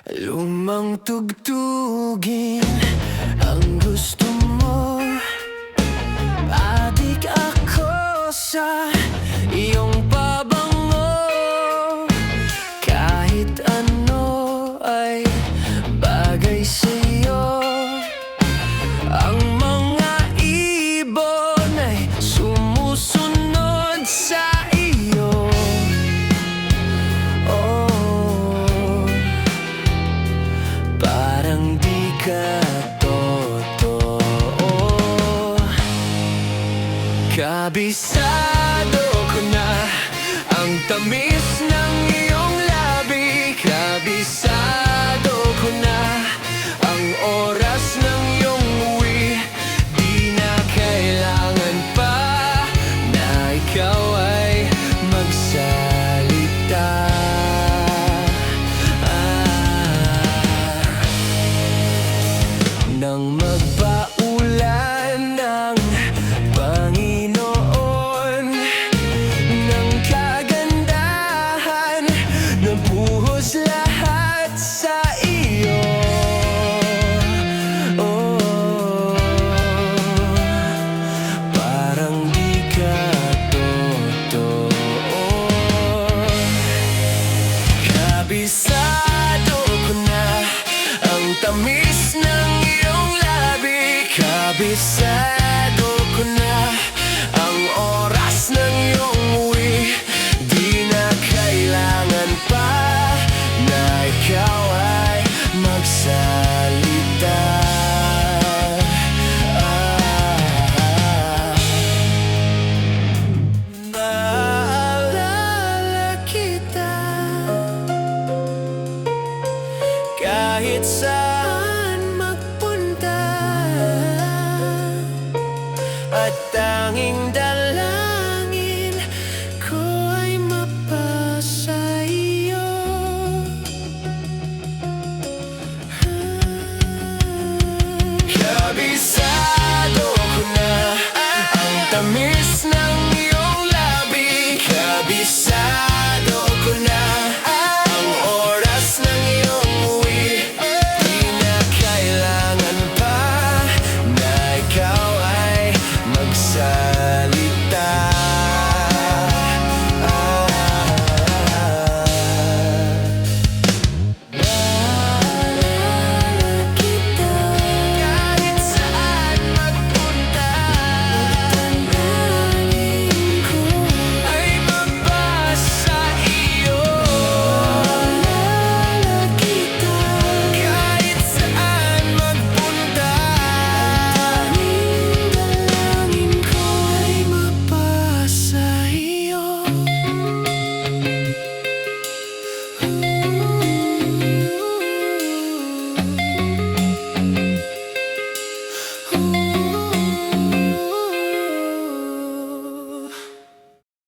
Lumang tugtugin ang gusto mo. Adik ako sa iyong pabango. Kahit ano ay bagay sa'yo. Ang mga ibon ay sumusunod sa iyo. Oh, parang di ka totoo. Kabisado ko na ang tamis ng iyong labi. Kabisado ko na ang oras ng iyong uwi. Di na kailangan pa na ikaw ay magsalita. Nang magpaulan ng Panginoon ng kagandahan, nabuhos lahat sa iyo. Oh, parang di ka totoo. Kabisado ko na ang tamis ng iyong labi. Kabisado ko na ang oras ng iyong uwi. Di na kailangan pa na ikaw ay magsalita. Naalala kita kahit sa